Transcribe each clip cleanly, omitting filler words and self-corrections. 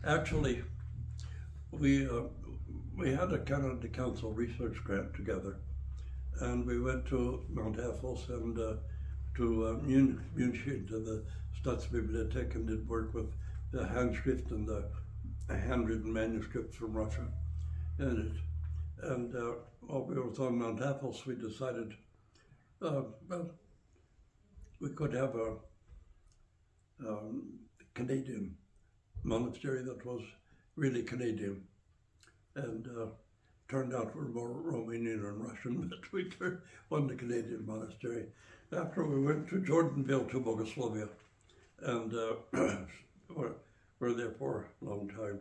Actually, we had a Canada Council research grant together, and we went to Mount Athos and to München to the Staatsbibliothek and did work with the handschrift and the handwritten manuscripts from Russia in it. And while we were on Mount Athos, we decided, well, we could have a Canadian monastery that was really Canadian. And turned out we're more Romanian and Russian, but we won the Canadian monastery. After we went to Jordanville to Bogoslovia, and were there for a long time,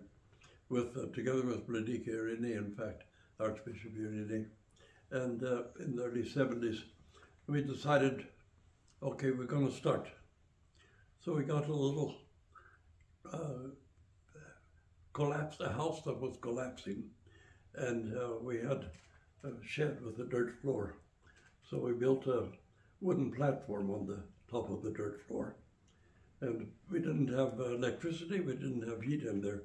together with Vladika Irini, in fact, Archbishop Irini. And in the early 70s, we decided, okay, we're going to start. So we got a little a house that was collapsing, and we had a shed with a dirt floor. So we built a wooden platform on the top of the dirt floor. And we didn't have electricity, we didn't have heat in there.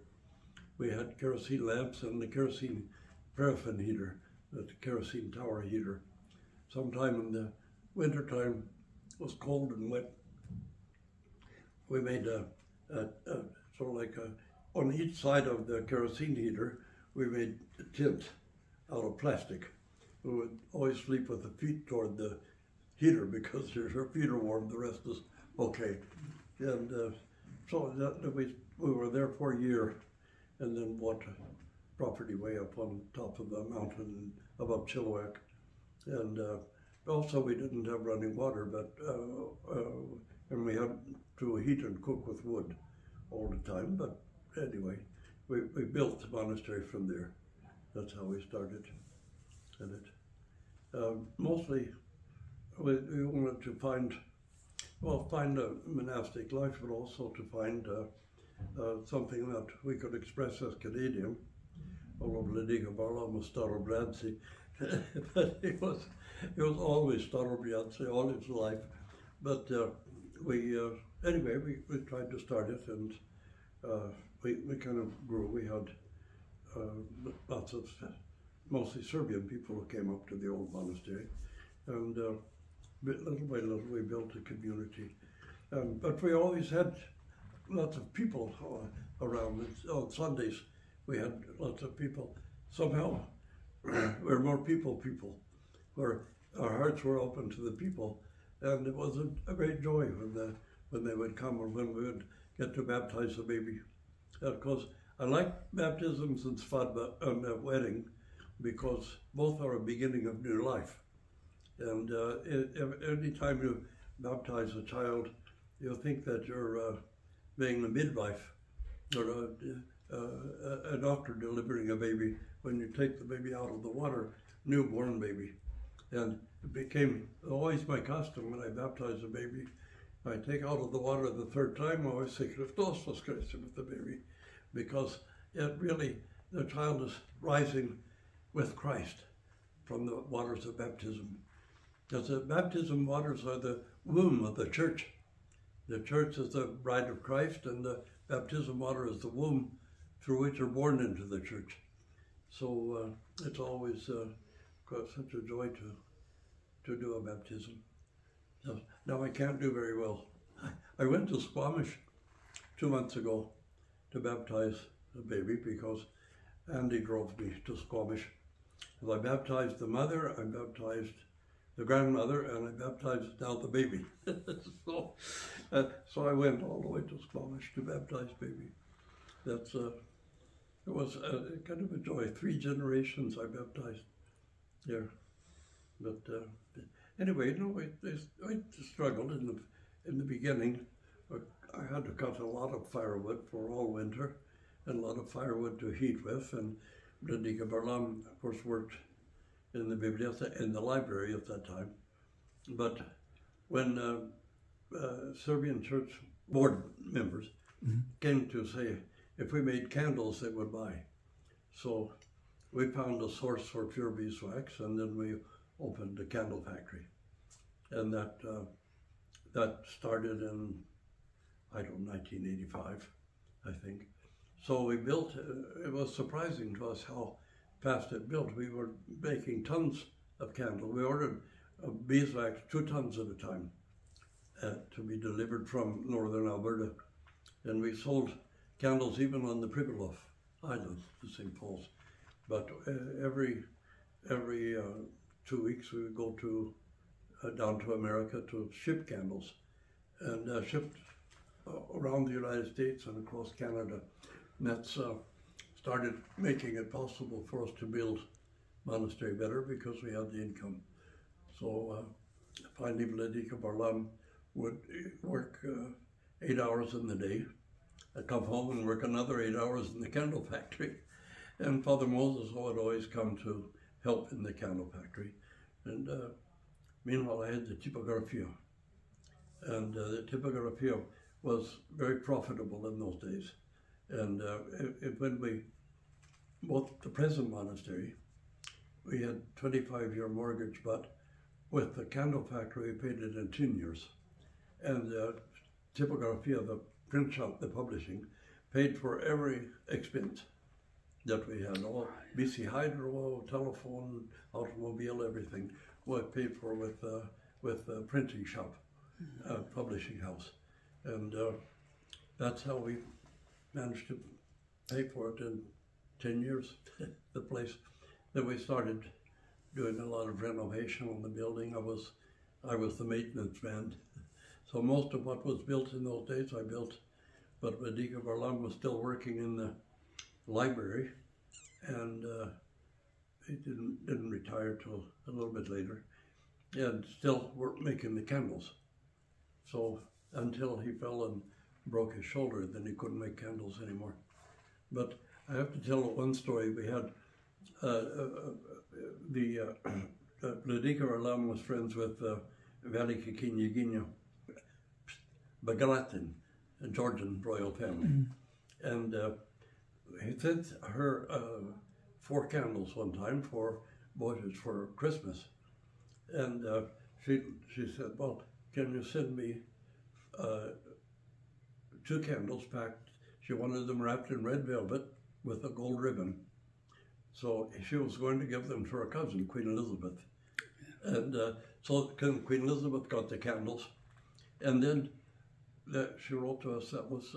We had kerosene lamps and the kerosene paraffin heater, the kerosene tower heater. Sometime in the wintertime, it was cold and wet. We made a sort of like on each side of the kerosene heater, we made a tent out of plastic. We would always sleep with the feet toward the heater because if your feet are warm, the rest is okay. And so we were there for a year and then bought property way up on top of the mountain above Chilliwack. And also we didn't have running water, but and we had to heat and cook with wood all the time. But anyway, we built the monastery from there. That's how we started in it. Mostly we wanted to find a monastic life, but also to find something that we could express as Canadian. Although Vladika Barlam was Starobradzi, but it was always Starobradzi all his life. But anyway, we tried to start it, and we kind of grew. We had lots of mostly Serbian people who came up to the old monastery, and little by little we built a community. But we always had lots of people around. On Sundays we had lots of people. Somehow we're more people, where our hearts were open to the people, and it was a great joy when they would come or when we would get to baptize a baby. Because I like baptisms and svadba and wedding because both are a beginning of new life. And any time you baptize a child, you think that you're being a midwife or a doctor delivering a baby when you take the baby out of the water, newborn baby. And it became always my custom when I baptize a baby. I take out of the water the third time, I always say Christos was Christ with the baby, because it really, the child is rising with Christ from the waters of baptism. Because the baptism waters are the womb of the church. The church is the bride of Christ, and the baptism water is the womb through which you're born into the church. So it's always such a joy to do a baptism. Now I can't do very well. I went to Squamish 2 months ago to baptize a baby because Andy drove me to Squamish. I baptized the mother, I baptized the grandmother, and I baptized now the baby. So I went all the way to Squamish to baptize baby. It was kind of a joy. 3 generations I baptized there. But anyway, I struggled in the beginning. I had to cut a lot of firewood for all winter, and a lot of firewood to heat with. And Vladika Barlam, of course, worked in the bibliothek, in the library at that time. But when Serbian church board members came to say if we made candles, they would buy. So we found a source for pure beeswax, and then we opened a candle factory. And that started in, I don't know, 1985, I think. So we built, it was surprising to us how fast it built. We were making tons of candles. We ordered beeswax 2 tons at a time to be delivered from northern Alberta. And we sold candles even on the Pribilof Island, the St. Paul's. But every 2 weeks we would go to down to America to ship candles, and shipped around the United States and across Canada. And that's started making it possible for us to build monastery better because we had the income. So finally Vladika Barlam would work 8 hours in the day. I'd come home and work another 8 hours in the candle factory. And Father Moses would always come to help in the candle factory. And meanwhile, I had the typographia. And the typographia was very profitable in those days. And when we bought the present monastery, we had 25-year mortgage, but with the candle factory, we paid it in 10 years. And typographia, the print shop, the publishing, paid for every expense that we had. All BC Hydro, telephone, automobile, everything was paid for with the printing shop, publishing house. And that's how we managed to pay for it in 10 years, the place. Then we started doing a lot of renovation on the building. I was the maintenance man. So most of what was built in those days I built, but Vladika Barlam was still working in the library, and he didn't retire till a little bit later, and still worked making the candles. So until he fell and broke his shoulder, then he couldn't make candles anymore. But I have to tell one story. We had Vladika Barlam was friends with Velika Kinyaginya Bagalatin, a Georgian royal family. And he sent her 4 candles one time for Christmas. And she said, well, can you send me 2 candles packed? She wanted them wrapped in red velvet with a gold ribbon. So she was going to give them to her cousin, Queen Elizabeth. And so Queen Elizabeth got the candles. And then she wrote to us that was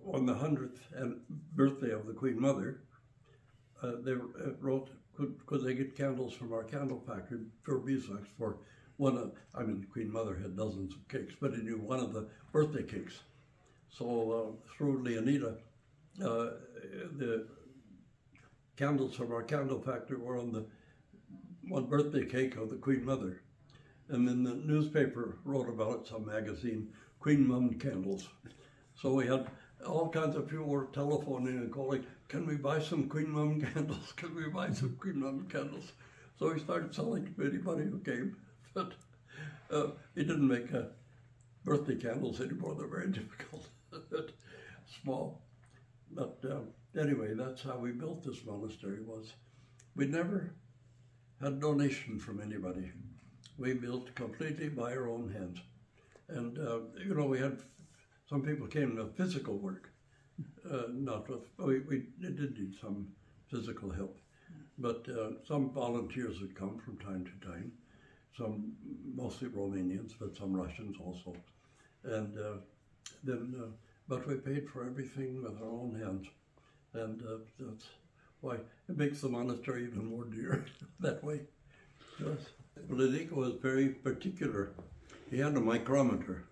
on the 100th birthday of the Queen Mother. They wrote, could they get candles from our candle factory for beeswax for one of, I mean, the Queen Mother had dozens of cakes, but he knew one of the birthday cakes. So through Leonida, the candles from our candle factory were on the one birthday cake of the Queen Mother. And then the newspaper wrote about it, some magazine, Queen Mum candles. So we had all kinds of people were telephoning and calling, can we buy some Queen Mum candles? Can we buy some Queen Mum candles? So we started selling to anybody who came. But he didn't make birthday candles anymore. They're very difficult, small. But anyway, that's how we built this monastery. We never had donation from anybody. We built completely by our own hands. And, you know, we had, some people came with physical work, not with, we did need some physical help. But some volunteers would come from time to time, some mostly Romanians, but some Russians also. And then, but we paid for everything with our own hands. And that's why it makes the monastery even more dear that way. Yes. Vladika was very particular. He had a micrometer.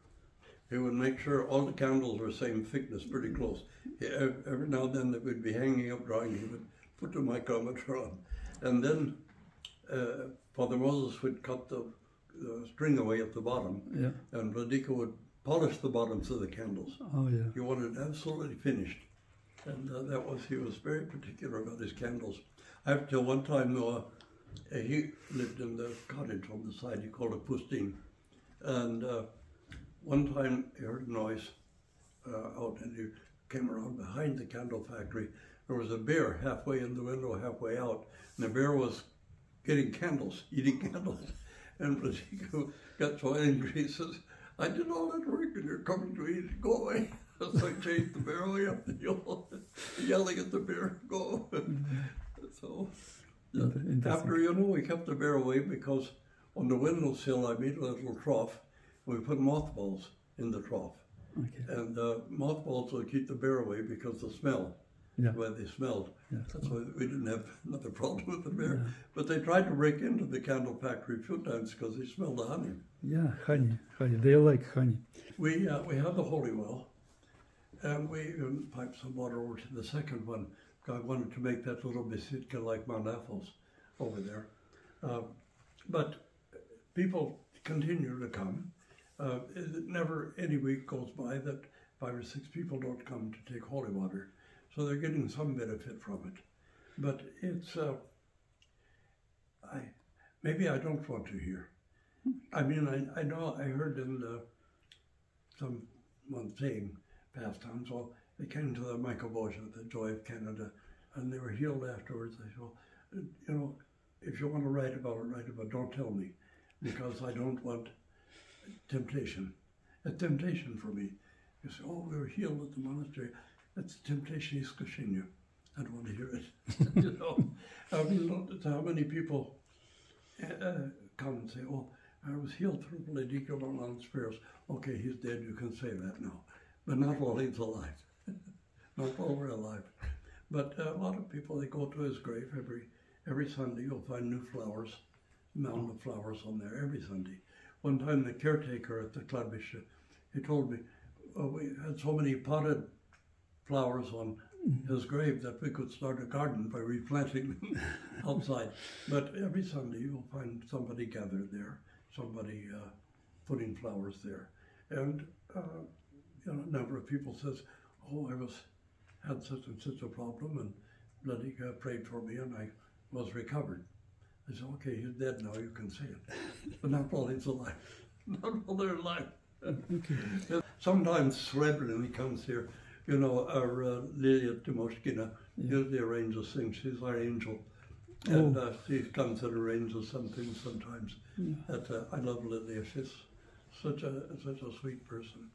He would make sure all the candles were same thickness, pretty close. Every now and then they would be hanging up drying. He would put the micrometer on. And then Father Moses would cut the string away at the bottom. Yeah. And Vladika would polish the bottoms of the candles. Oh, yeah. He wanted it absolutely finished. And he was very particular about his candles. I have to tell one time, though, he lived in the cottage on the side, he called it Pustin. And one time he heard a noise out, and he came around behind the candle factory. There was a bear halfway in the window, halfway out, and the bear was getting candles, eating candles. And Vladika got so angry, he says, I did all that work and you're coming to eat it, go away. So I chased the bear away up the hill, yelling at the bear, go. So after, we kept the bear away because on the windowsill I made a little trough. We put mothballs in the trough. Okay. And mothballs will keep the bear away because the smell, the way they smelled. Yeah. That's why we didn't have another problem with the bear. Yeah. But they tried to break into the candle factory a few times because they smelled the honey. Yeah, honey. They like honey. We had the holy well, and we piped some water over to the second one. I wanted to make that little besitka like Mount Athos over there. But people continue to come. Never any week goes by that 5 or 6 people don't come to take holy water. So they're getting some benefit from it. But it's, maybe I don't want to hear. I mean, I know I heard in someone saying past times, well, they came to the Michael Bosch at the Joy of Canada, and they were healed afterwards. I said, well, if you want to write about it, don't tell me, because I don't want temptation. A temptation for me. You say, oh, we were healed at the monastery. That's temptation is pushing you. I don't want to hear it. I mean, how many people come and say, oh, I was healed through Lady Gilon's prayers. Okay, he's dead, you can say that now. But not while he's alive. Not while we're alive. But a lot of people, they go to his grave every Sunday. You'll find new flowers, mound of flowers on there every Sunday. One time the caretaker at the Archbishop, he told me, we had so many potted flowers on his grave that we could start a garden by replanting them outside. But every Sunday you'll find somebody gathered there, somebody putting flowers there. And a number of people says, oh, I had such and such a problem, and bloody prayed for me and I was recovered. I said, okay, he's dead now, you can say it. But not while he's alive. Not while they're alive. Okay. Sometimes celebrity comes here. Our Lilia Timoshkina usually arranges things. She's our angel. And she comes and arranges some things sometimes. I love Lilia. She's such a sweet person.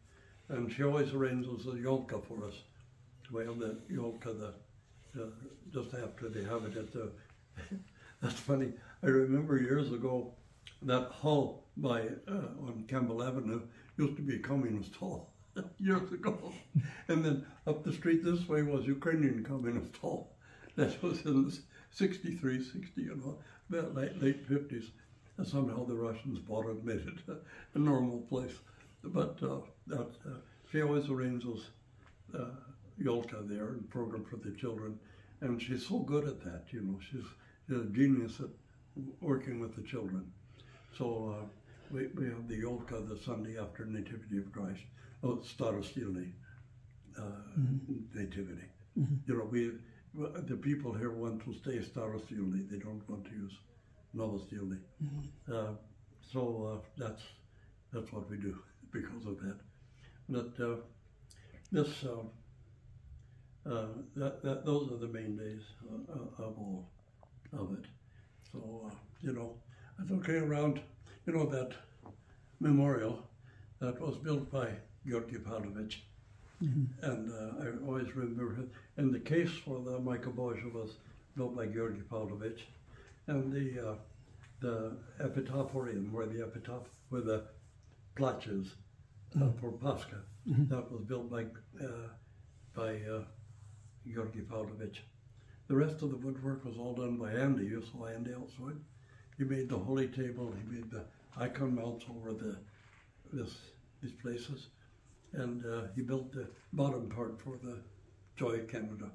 And she always arranges a yolka for us. Well, the yolka, just after they have it at the... That's funny. I remember years ago, that hall on Campbell Avenue used to be a communist hall years ago. And then up the street this way was Ukrainian communist hall. That was in 63, 60, late 50s. And somehow the Russians bought it, made it a normal place. But she always arranges Yolka there and program for the children. And she's so good at that, She's a genius at working with the children. So we have the Yolka the Sunday after Nativity of Christ. Oh, Starostilny Nativity. The people here want to stay Starostilny. They don't want to use Novostilny. So that's what we do because of that. But those are the main days of all of it. So I was looking around, that memorial that was built by Georgi Pavlovich. And I always remember it. And the case for the Michael Boja was built by Georgi Pavlovich. And the epitaphorium, where the plaches for Pascha, that was built by Georgi Pavlovich. The rest of the woodwork was all done by Andy. You saw Andy outside. He made the holy table. He made the icon mounts over these places, and he built the bottom part for the Joy of Canada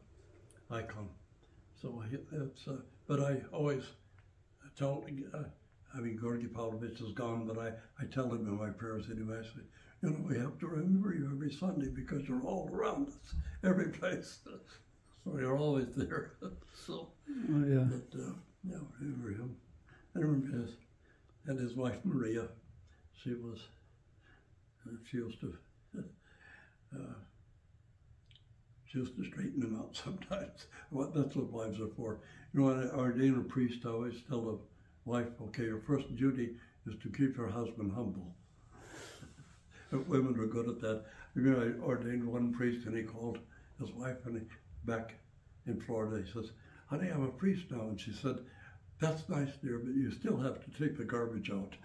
icon. So it's. But I always tell. Georgi Pavlovich is gone, but I tell him in my prayers anyway. I say, we have to remember you every Sunday because you're all around us, every place. So you're always there. So, but remember him. I remember his wife Maria. She used to straighten him out sometimes. That's what wives are for. An ordained priest, I always tell the wife, okay, your first duty is to keep your husband humble. But women were good at that. You know, I ordained one priest, and he called his wife, and he, back in Florida, he says, "Honey, I'm a priest now." And she said, "That's nice, dear, but you still have to take the garbage out."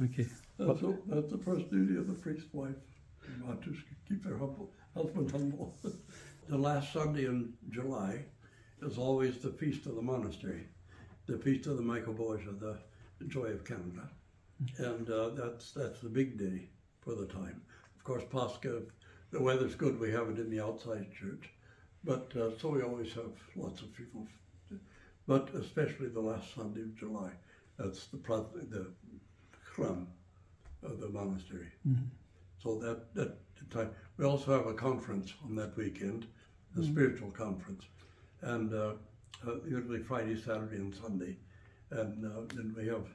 Okay. That's the first duty of the priest's wife, not to keep their husband humble. The last Sunday in July is always the feast of the monastery, the feast of the Michael Boja, the Joy of Canada, and that's the big day for the time. Of course, Pascha, if the weather's good, we have it in the outside church, but so we always have lots of people. But especially the last Sunday of July, that's the chram of the monastery. Mm-hmm. So that time we also have a conference on that weekend, a spiritual conference, and usually Friday, Saturday, and Sunday, and then we have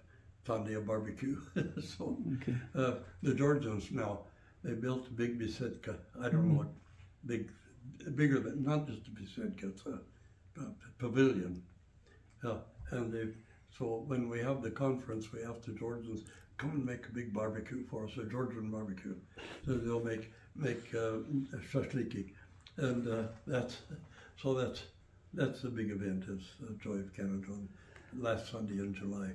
Sunday a barbecue. So the Georgians now, they built a big besetka. I don't know what bigger than, not just a besetka, it's a pavilion. And so when we have the conference, we have the Georgians come and make a big barbecue for us, a Georgian barbecue. So they'll make shashliki, and that's a big event. It's Joy of Canada on last Sunday in July.